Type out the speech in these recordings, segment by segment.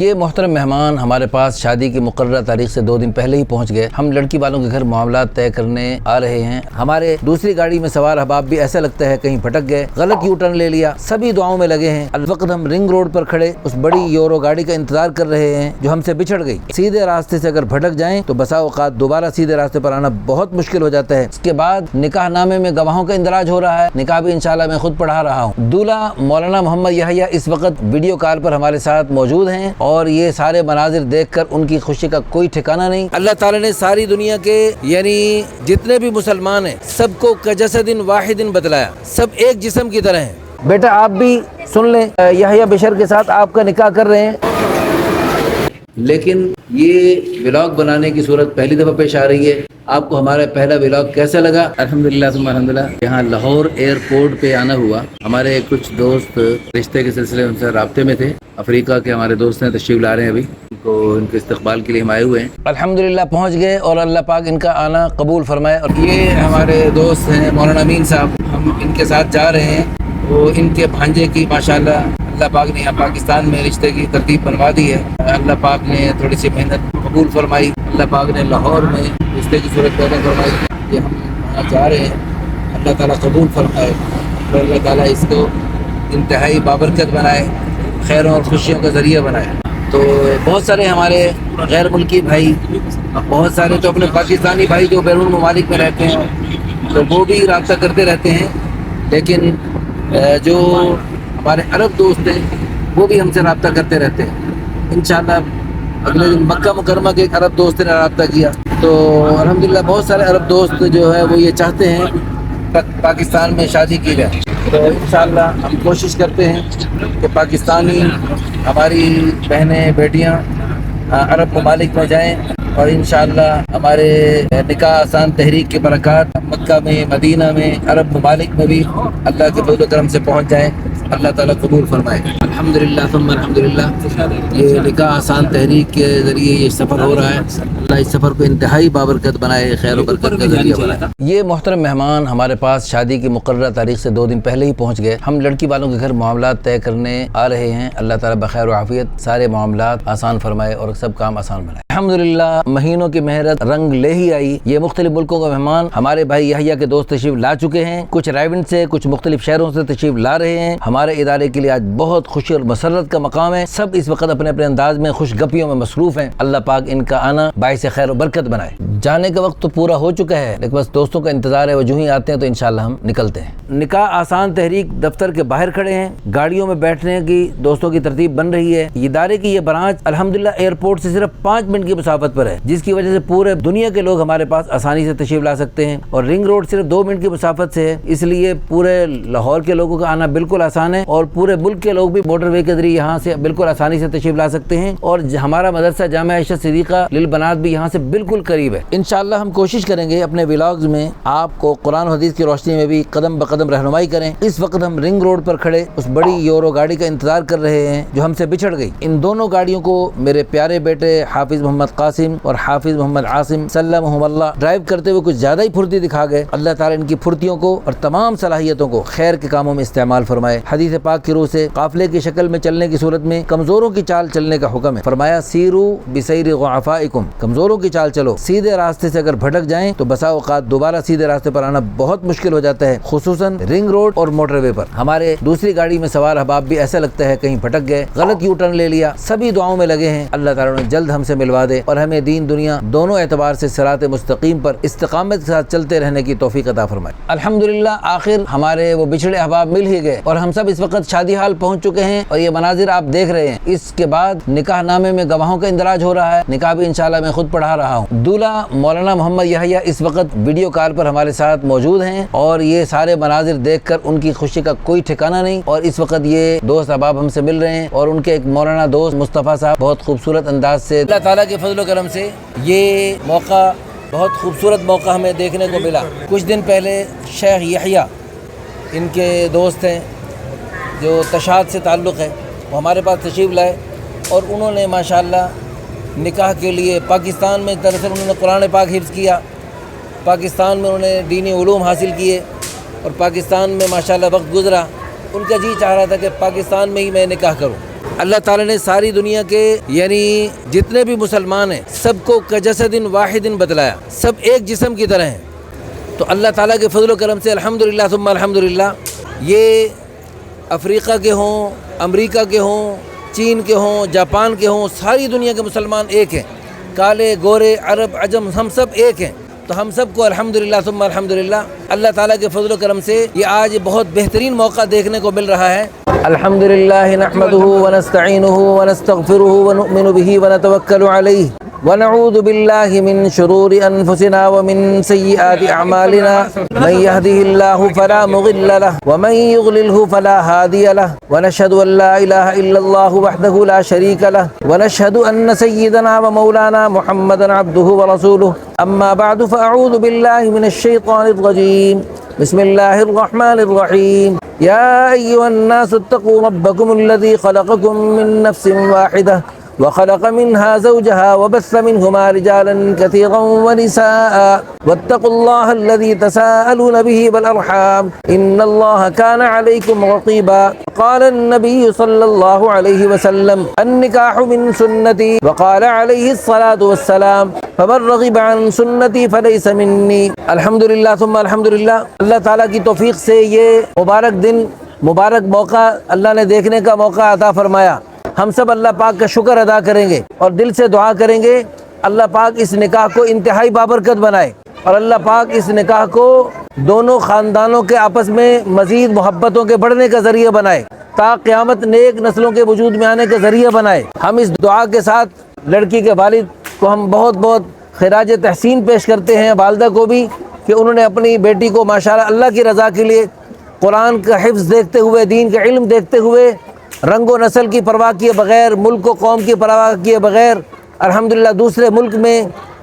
یہ محترم مہمان ہمارے پاس شادی کی مقررہ تاریخ سے 2 دن پہلے ہی پہنچ گئے۔ ہم لڑکی والوں کے گھر معاملات طے کرنے آ رہے ہیں۔ ہمارے دوسری گاڑی میں سوار احباب بھی ایسا لگتا ہے کہیں بھٹک گئے، غلط یو ٹرن لے لیا، سبھی دعاؤں میں لگے ہیں۔ الوقت ہم رنگ روڈ پر کھڑے اس بڑی یورو گاڑی کا انتظار کر رہے ہیں جو ہم سے بچھڑ گئی۔ سیدھے راستے سے اگر بھٹک جائیں تو بسا اوقات دوبارہ سیدھے راستے پر آنا بہت مشکل ہو جاتا ہے۔ اس کے بعد نکاح نامے میں گواہوں کا اندراج ہو رہا ہے، نکاح بھی انشاءاللہ میں خود پڑھا رہا ہوں۔ دولہا مولانا محمد یحییٰ اس وقت ویڈیو کال پر ہمارے ساتھ موجود ہیں اور یہ سارے مناظر دیکھ کر ان کی خوشی کا کوئی ٹھکانہ نہیں۔ اللہ تعالیٰ نے ساری دنیا کے یعنی جتنے بھی مسلمان ہیں سب کو کجسد واحد بتلایا، سب ایک جسم کی طرح ہیں۔ بیٹا آپ بھی سن لیں، یحییٰ بشر کے ساتھ آپ کا نکاح کر رہے ہیں، لیکن یہ ولاگ بنانے کی صورت پہلی دفعہ پیش آ رہی ہے۔ آپ کو ہمارا پہلا ولاگ کیسا لگا؟ الحمدللہ ثم الحمدللہ، یہاں لاہور ایئرپورٹ پہ آنا ہوا۔ ہمارے کچھ دوست رشتے کے سلسلے ان سے رابطے میں تھے، افریقہ کے ہمارے دوست ہیں، تشریف لا رہے ہیں ابھی، ان کے استقبال کے لیے ہم آئے ہوئے ہیں۔ الحمدللہ پہنچ گئے اور اللہ پاک ان کا آنا قبول فرمائے۔ اور یہ ہمارے دوست ہیں مولانا امین صاحب، ہم ان کے ساتھ جا رہے ہیں۔ وہ ان کے بھانجے کی ماشاءاللہ اللہ پاک نے یہاں پاکستان میں رشتے کی ترتیب بنوا دی ہے۔ اللہ پاک نے تھوڑی سی محنت قبول فرمائی، اللہ پاک نے لاہور میں رشتے کی صورت پیدا فرمائی کہ ہم وہاں جا رہے ہیں۔ اللہ تعالیٰ قبول فرمائے اور اللہ تعالیٰ اس کو انتہائی بابرکت بنائے، خیروں اور خوشیوں کا ذریعہ بنائے۔ تو بہت سارے ہمارے غیر ملکی بھائی، بہت سارے تو اپنے پاکستانی بھائی جو بیرون ممالک میں رہتے ہیں تو وہ بھی رابطہ کرتے رہتے ہیں، لیکن جو ہمارے عرب دوست ہیں وہ بھی ہم سے رابطہ کرتے رہتے ہیں۔ انشاءاللہ اگلے دن مکہ مکرمہ کے ایک عرب دوست نے رابطہ کیا، تو الحمدللہ بہت سارے عرب دوست جو ہے وہ یہ چاہتے ہیں پاکستان میں شادی کی جائے۔ تو انشاءاللہ ہم کوشش کرتے ہیں کہ پاکستانی ہماری بہنیں بیٹیاں عرب ممالک میں جائیں اور انشاءاللہ ہمارے نکاح آسان تحریک کے برکات مکہ میں، مدینہ میں، عرب ممالک میں بھی اللہ کے فضل و کرم سے پہنچ جائیں۔ اللہ تعالیٰ قبول فرمائے۔ الحمدللہ ثم الحمدللہ، یہ نکاح آسان تحریک کے ذریعے یہ سفر ہو رہا ہے۔ اللہ اس سفر کو انتہائی بابرکت بنائے، خیر و برکت کا ذریعہ بنائے۔ یہ محترم مہمان ہمارے پاس شادی کی مقررہ تاریخ سے 2 دن پہلے ہی پہنچ گئے۔ ہم لڑکی والوں کے گھر معاملات طے کرنے آ رہے ہیں۔ اللہ تعالیٰ بخیر و عافیت سارے معاملات آسان فرمائے اور سب کام آسان بنائے۔ الحمدللہ مہینوں کی محنت رنگ لے ہی آئی۔ یہ مختلف ملکوں کے مہمان ہمارے بھائی یحییٰ کے دوست تشریف لا چکے ہیں، کچھ رائیونڈ سے، کچھ مختلف شہروں سے تشریف لا رہے ہیں۔ ہمارے ادارے کے لیے آج بہت خوشی اور مسرت کا مقام ہے۔ سب اس وقت اپنے اپنے انداز میں خوش گپیوں میں مصروف ہیں۔ اللہ پاک ان کا آنا باعث خیر و برکت بنائے۔ جانے کا وقت تو پورا ہو چکا ہے، لیکن بس دوستوں کا انتظار ہے، وہ جو ہی آتے ہیں تو انشاءاللہ ہم نکلتے ہیں۔ نکاح آسان تحریک دفتر کے باہر کھڑے ہیں، گاڑیوں میں بیٹھنے کی دوستوں کی ترتیب بن رہی ہے۔ ادارے کی یہ برانچ الحمدللہ ایئرپورٹ سے صرف 5 منٹ کی مسافت پر ہے، جس کی وجہ سے پورے دنیا کے لوگ ہمارے پاس آسانی سے تشریف لا سکتے ہیں، اور رنگ روڈ صرف 2 منٹ کی مسافت سے ہے، اس لیے پورے لاہور کے لوگوں کا آنا بالکل آسان ہے، اور پورے ملک کے لوگ بھی موٹر وے کے ذریعے یہاں سے بالکل آسانی سے تشریف لا سکتے ہیں۔ اور ہمارا مدرسہ جامعہ عائشہ صدیقہ للبنات بھی یہاں سے بالکل قریب ہے۔ انشاءاللہ ہم کوشش کریں گے اپنے ولاگز میں آپ کو قرآن و حدیث کی روشنی میں بھی قدم بقدم رہنمائی کریں۔ اس وقت ہم رنگ روڈ پر کھڑے اس بڑی یورو گاڑی کا انتظار کر رہے ہیں جو ہم سے بچھڑ گئی۔ ان دونوں گاڑیوں کو میرے پیارے بیٹے حافظ محمد قاسم اور حافظ محمد عاصم سلمہم اللہ ڈرائیو کرتے ہوئے کچھ زیادہ ہی پھرتی دکھا گئے۔ اللہ تعالیٰ ان کی پھرتیوں کو اور تمام صلاحیتوں کو خیر کے کاموں میں استعمال فرمائے۔ حدیث پاک کی روح سے قافلے کی شکل میں چلنے کی صورت میں کمزوروں کی چال چلنے کا حکم ہے۔ فرمایا سیرو بسیر ضعفائکم، کمزوروں کی چال چلو۔ سیدھے راستے سے اگر بھٹک جائیں تو بسا اوقات دوبارہ سیدھے راستے پر آنا بہت مشکل ہو جاتا ہے، خصوصاً رنگ روڈ اور موٹر وے پر۔ ہمارے دوسری گاڑی میں سوار احباب بھی ایسا لگتا ہے کہیں بھٹک گئے، غلط یو ٹرن لے لیا، سبھی دعاؤں میں لگے ہیں۔ اللہ تعالیٰ نے جلد ہم سے ملوا دے اور ہمیں دین دنیا دونوں اعتبار سے صراط مستقیم پر استقامت کے ساتھ چلتے رہنے کی توفیق عطا فرمائے۔ الحمدللہ آخر ہمارے وہ بچھڑے احباب مل ہی گئے اور ہم سب اس وقت شادی حال پہنچ چکے ہیں، اور یہ مناظر آپ دیکھ رہے ہیں۔ اس کے بعد نکاح نامے میں گواہوں کا اندراج ہو رہا ہے، نکاح بھی انشاءاللہ میں خود پڑھا رہا ہوں۔ دولہا مولانا محمد یحییٰ اس وقت ویڈیو کال پر ہمارے ساتھ موجود ہیں، اور یہ سارے مناظر دیکھ کر ان کی خوشی کا کوئی ٹھکانہ نہیں۔ اور اس وقت یہ دوست احباب ہم سے مل رہے ہیں، اور ان کے ایک مولانا دوست مصطفیٰ صاحب بہت خوبصورت انداز سے، اللہ تعالیٰ کے فضل و کرم سے یہ موقع، بہت خوبصورت موقع ہمیں دیکھنے کو ملا۔ کچھ دن پہلے شیخ یحییٰ ان کے دوست ہیں جو تشاد سے تعلق ہے، وہ ہمارے پاس تشریف لائے، اور انہوں نے ماشاءاللہ نکاح کے لیے پاکستان میں دراصل انہوں نے قرآن پاک حفظ کیا، پاکستان میں انہوں نے دینی علوم حاصل کیے، اور پاکستان میں ماشاءاللہ وقت گزرا، ان کا جی چاہ رہا تھا کہ پاکستان میں ہی میں نکاح کروں۔ اللہ تعالیٰ نے ساری دنیا کے یعنی جتنے بھی مسلمان ہیں سب کو کجسد واحد بتلایا، سب ایک جسم کی طرح ہیں۔ تو اللہ تعالیٰ کے فضل و کرم سے الحمدللہ ثم الحمدللہ یہ افریقہ کے ہوں، امریکہ کے ہوں، چین کے ہوں، جاپان کے ہوں، ساری دنیا کے مسلمان ایک ہیں، کالے گورے عرب عجم ہم سب ایک ہیں۔ تو ہم سب کو الحمدللہ ثم الحمدللہ اللہ تعالیٰ کے فضل و کرم سے یہ آج بہت بہترین موقع دیکھنے کو مل رہا ہے۔ الحمدللہ نحمدہ ونستعینہ ونستغفرہ ونؤمن بہ ونتوکل علیہ ونعوذ باللہ من شرور انفسنا ومن سیئات اعمالنا من یہدہ اللہ فلا مضل لہ ومن یضللہ فلا ہادی لہ ونشہد ان لا الہ الا اللہ وحدہ لا شریک لہ ونشہد ان سیدنا ومولانا محمدا عبدہ ورسولہ اما بعد فاعوذ باللہ من الشیطان الرجیم بسم اللہ الرحمن الرحیم یا ایھا الناس اتقوا ربکم الذی خلقکم من نفس واحدہ وخلق منها زوجها وبث منهما رجالا كثيرا ونساء واتقوا الله الذي تساءلون به والأرحام إن الله كان عليكم رقيبا قال النبي صلى الله عليه وسلم النكاح من سنتي وقال عليه الصلاة والسلام فمن رغب عن سنتي فليس مني۔ الحمدللہ ثم الحمدللہ اللہ تعالیٰ کی توفیق سے یہ مبارک دن، مبارک موقع اللہ نے دیکھنے کا موقع عطا فرمایا۔ ہم سب اللہ پاک کا شکر ادا کریں گے اور دل سے دعا کریں گے اللہ پاک اس نکاح کو انتہائی بابرکت بنائے اور اللہ پاک اس نکاح کو دونوں خاندانوں کے آپس میں مزید محبتوں کے بڑھنے کا ذریعہ بنائے، تا قیامت نیک نسلوں کے وجود میں آنے کا ذریعہ بنائے۔ ہم اس دعا کے ساتھ لڑکی کے والد کو ہم بہت بہت خراج تحسین پیش کرتے ہیں، والدہ کو بھی، کہ انہوں نے اپنی بیٹی کو ماشاءاللہ اللہ کی رضا کے لیے قرآن کا حفظ دیکھتے ہوئے، دین کا علم دیکھتے ہوئے، رنگ و نسل کی پرواہ کیے بغیر، ملک و قوم کی پرواہ کیے بغیر الحمدللہ دوسرے ملک میں،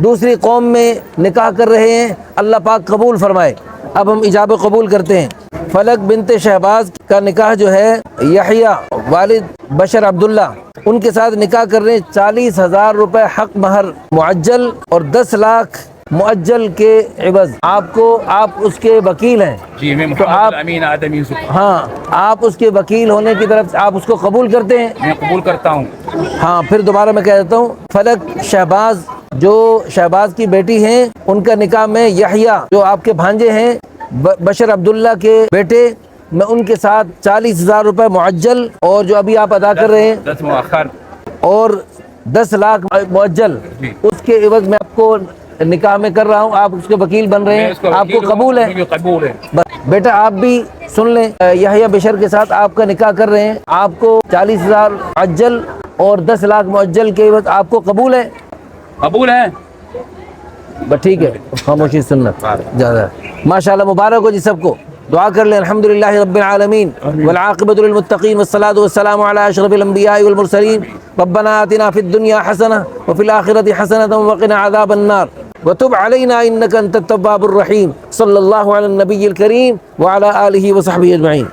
دوسری قوم میں نکاح کر رہے ہیں۔ اللہ پاک قبول فرمائے۔ اب ہم ایجاب قبول کرتے ہیں۔ فلک بنت شہباز کا نکاح جو ہے یحییٰ والد بشر عبداللہ ان کے ساتھ نکاح کر رہے ہیں۔ 40,000 روپے حق مہر معجل اور 10 لاکھ معجل کے عوض۔ آپ اس کے وکیل ہیں جی، میں تو آپ امین آدم یوسف، ہاں آپ اس کے وکیل ہونے کی طرف آپ اس کو قبول کرتے ہیں؟ میں قبول کرتا ہوں۔ ہاں پھر دوبارہ میں کہہ دیتا ہوں، فلک شہباز جو شہباز کی بیٹی ہیں ان کا نکاح میں یحییٰ جو آپ کے بھانجے ہیں بشر عبداللہ کے بیٹے، میں ان کے ساتھ 40,000 روپے معجل اور جو ابھی آپ ادا کر رہے ہیں 10 مؤخر اور 10 لاکھ معجل، اس کے عوض میں آپ کو نکاح میں کر رہا ہوں۔ آپ اس کے وکیل بن رہے ہیں، آپ کو قبول ہے؟ قبول ہے۔ بس بیٹا آپ بھی سن لیں، یحییٰ بشر کے ساتھ آپ کا نکاح کر رہے ہیں، آپ کو 40,000 معجل اور 10 لاکھ معجل کے عوض آپ کو قبول ہے؟ قبول ہے۔ بس ٹھیک ہے، خاموشی سنت زیادہ ماشاءاللہ مبارک ہو جی سب کو۔ دعا کر لیں الحمدللہ رب العالمین والعاقبۃ للمتقین والصلاۃ والسلام علی اشرف الانبیاء والمرسلین ربنا آتنا فی الدنیا حسنہ وفی الآخرۃ حسنۃ وقنا عذاب النار وتب علینا انک انت التواب الرحیم صلی اللہ علی النبی الکریم وعلی آلہ وصحبہ اجمعین۔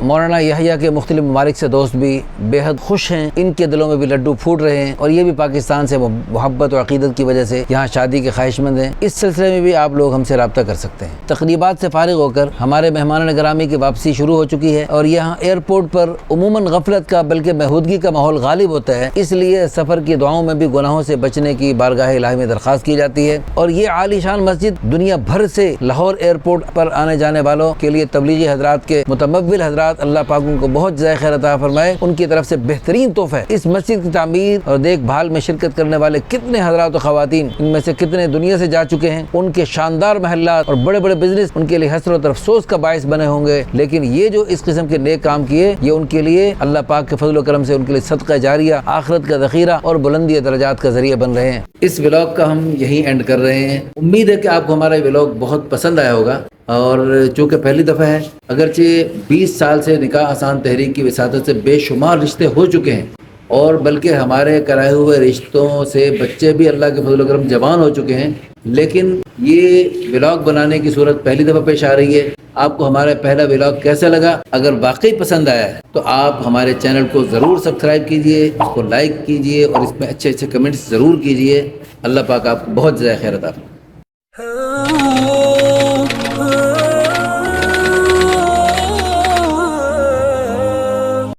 مولانا یحییٰ کے مختلف ممالک سے دوست بھی بے حد خوش ہیں، ان کے دلوں میں بھی لڈو پھوٹ رہے ہیں اور یہ بھی پاکستان سے محبت و عقیدت کی وجہ سے یہاں شادی کے خواہش مند ہیں۔ اس سلسلے میں بھی آپ لوگ ہم سے رابطہ کر سکتے ہیں۔ تقریبات سے فارغ ہو کر ہمارے مہمان گرامی کی واپسی شروع ہو چکی ہے اور یہاں ایئرپورٹ پر عموماً غفلت کا بلکہ محدودگی کا ماحول غالب ہوتا ہے، اس لیے سفر کی دعاؤں میں بھی گناہوں سے بچنے کی بارگاہ الہی میں درخواست کی جاتی ہے۔ اور یہ عالی شان مسجد دنیا بھر سے لاہور ایئرپورٹ پر آنے جانے والوں کے لیے تبلیغی حضرات کے متمول حضرات اللہ پاک ان کو بہت جزائے خیر عطا فرمائے، ان کی طرف سے بہترین تحفہ ہے۔ اس مسجد کی تعمیر اور دیکھ بھال میں شرکت کرنے والے کتنے حضرات و خواتین، ان میں سے کتنے دنیا سے جا چکے ہیں، ان کے شاندار محلات اور بڑے بڑے بزنس ان کے لیے حسرت اور افسوس کا باعث بنے ہوں گے، لیکن یہ جو اس قسم کے نیک کام کیے، یہ ان کے لیے اللہ پاک کے فضل و کرم سے ان کے لیے صدقہ جاریہ، آخرت کا ذخیرہ اور بلندی درجات کا ذریعہ بن رہے ہیں۔ اس ولاگ کا ہم یہی اینڈ کر رہے ہیں۔ امید ہے کہ آپ کو ہمارا یہ ولاگ بہت پسند آیا ہوگا، اور چونکہ پہلی دفعہ ہے، اگرچہ 20 سال سے نکاح آسان تحریک کی وساطت سے بے شمار رشتے ہو چکے ہیں، اور بلکہ ہمارے کرائے ہوئے رشتوں سے بچے بھی اللہ کے فضل و کرم جوان ہو چکے ہیں، لیکن یہ ولاگ بنانے کی صورت پہلی دفعہ پیش آ رہی ہے۔ آپ کو ہمارا پہلا ولاگ کیسا لگا؟ اگر واقعی پسند آیا ہے تو آپ ہمارے چینل کو ضرور سبسکرائب کیجئے، اس کو لائک کیجئے اور اس میں اچھے اچھے کمنٹس ضرور کیجئے۔ اللہ پاک آپ کو بہت جزائے خیر عطا فرمائے۔